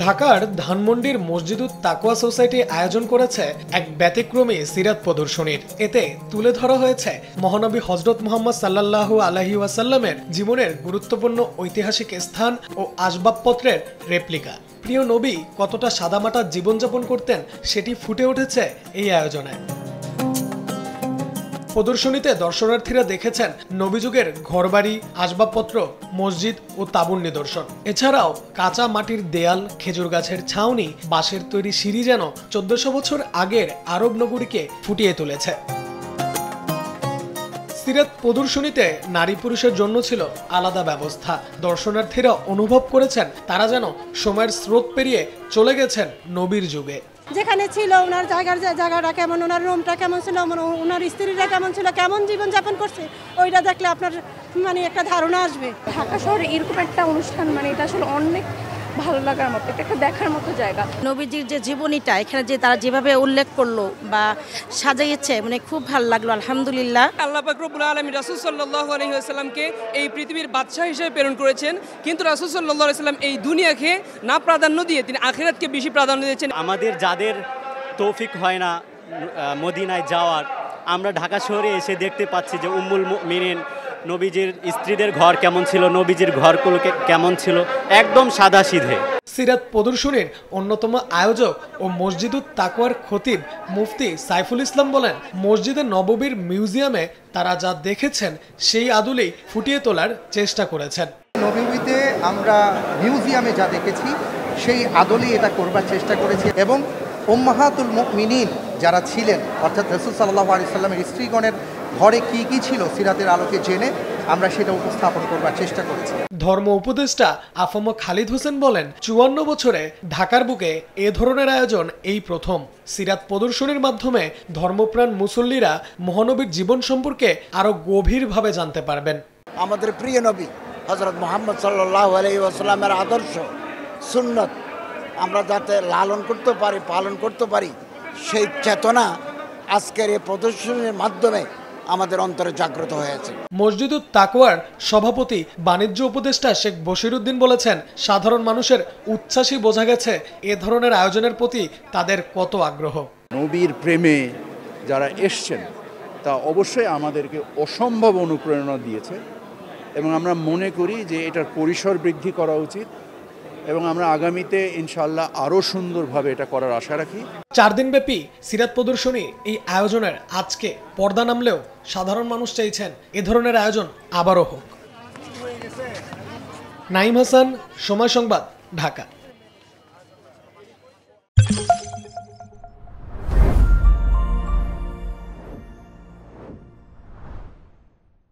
ঢাকার ধানমন্ডির মসজিদুত তাকওয়া সোসাইটি আয়োজন করেছে এক ব্যতিক্রমী সিরাত প্রদর্শনীর। এতে তুলে ধরা হয়েছে মহানবী হযরত মুহাম্মদ সাল্লাল্লাহু আলাইহি ওয়াসাল্লামের জীবনের গুরুত্বপূর্ণ ঐতিহাসিক স্থান ও আসবাবপত্রের রেপ্লিকা। প্রিয় নবী কতটা সাদামাটা জীবনযাপন করতেন সেটি ফুটে উঠেছে এই আয়োজনে। প্রদর্শনীতে দর্শনার্থীরা দেখেছেন নবীযুগের ঘরবাড়ি, আসবাবপত্র, মসজিদ ও তাঁবুর নিদর্শন। এছাড়াও কাঁচা মাটির দেয়াল, খেজুর গাছের ছাউনি, বাঁশের তৈরি সিঁড়ি যেন 1400 বছর আগের আরব নগরীকে ফুটিয়ে তুলেছে। সিরাত প্রদর্শনীতে নারী পুরুষের জন্য ছিল আলাদা ব্যবস্থা। দর্শনার্থীরা অনুভব করেছেন তারা যেন সময়ের স্রোত পেরিয়ে চলে গেছেন নবীর যুগে। যেখানে ছিল ওনার জায়গাটা কেমন, ওনার রুমটা কেমন ছিল, ওনার স্ত্রীরা কেমন ছিল, কেমন জীবনযাপন করছে, ওইটা দেখলে আপনার একটা ধারণা আসবে। ঢাকা শহরে এরকম একটা অনুষ্ঠান এটা আসলে অনেক ভালো লাগার মতো, একটা দেখার মতো জায়গা। নবীজির যে জীবনীটা এখানে যে তারা যেভাবে উল্লেখ করলো বা সাজাইছে খুব ভালো লাগলো, আলহামদুলিল্লাহ। আল্লাহ পাক রব্বুল আলামিন রাসূল সাল্লাল্লাহু আলাইহি ওয়াসাল্লামকে এই পৃথিবীর বাদশাহ হিসেবে প্রেরণ করেছেন, কিন্তু রাসূল সাল্লাল্লাহু আলাইহি ওয়াসাল্লাম এই দুনিয়াকে না প্রাধান্য দিয়ে তিনি আখিরাতকে বেশি প্রাধান্য দিয়েছেন। আমাদের যাদের তৌফিক হয় না মদিনায় যাওয়ার, আমরা ঢাকা শহরে এসে দেখতে পাচ্ছি যে উম্মুল মুমিনিন নবীজির স্ত্রীদের ঘর কেমন ছিল, নবীজির ঘরগুলো কেমন ছিল, একদম সাদাসিধে। সিরাত প্রদর্শনীর অন্যতম আয়োজক ও মসজিদুত তাকওয়ার খতিব মুফতি সাইফুল ইসলাম বলেন, মসজিদে নববীর মিউজিয়ামে তারা যা দেখেছেন সেই আদলেই ফুটিয়ে তোলার চেষ্টা করেছেন। নববীতে আমরা মিউজিয়ামে যা দেখেছি সেই আদলেই এটা করবার চেষ্টা করেছি এবং উম্মাহাতুল মুমিনিন যারা ছিলেন অর্থাৎ রাসূল সাল্লাল্লাহু আলাইহি সাল্লামের স্ত্রীগণের ঘরে কি কি ছিল সিরাতের আলোকে জেনে আমরা সেটা উপস্থাপন করবার চেষ্টা করেছি। ধর্ম উপদেষ্টা আফম খালিদ হোসেন বলেন, 54 বছরে ঢাকার বুকে এ ধরনের আয়োজন এই প্রথম। সিরাত প্রদর্শনীর মাধ্যমে ধর্মপ্রাণ মুসল্লিরা মহানবীর জীবন সম্পর্কে আরো গভীরভাবে জানতে পারবেন। আমাদের প্রিয় নবী হযরত মুহাম্মদ সাল্লাল্লাহু আলাইহি ওয়াসাল্লামের আদর্শ সুন্নত আমরা যাতে লালন করতে পারি, পালন করতে পারি, সেই চেতনা আজকের এই প্রদর্শনীর মাধ্যমে আমাদের অন্তরে জাগ্রত হয়েছে। মসজিদুত তাকওয়ার সভাপতি বাণিজ্য উপদেষ্টা শেখ বশিরউদ্দিন বলেছেন, সাধারণ মানুষের উচ্ছ্বাসই বোঝা গেছে এ ধরনের আয়োজনের প্রতি তাদের কত আগ্রহ। নবীর প্রেমে যারা এসছেন তা অবশ্যই আমাদেরকে অসম্ভব অনুপ্রেরণা দিয়েছে এবং আমরা মনে করি যে এটার পরিসর বৃদ্ধি করা উচিত এবং আমরা আগামীতে ইনশাআল্লাহ আরও সুন্দরভাবে এটা করার আশা রাখি। 4 দিনব্যাপী সিরাত প্রদর্শনী এই আয়োজনের আজকে পর্দা নামলেও সাধারণ মানুষ চাইছেন এ ধরনের আয়োজন আবারও হোক। নাঈম হাসান, সময় সংবাদ, ঢাকা।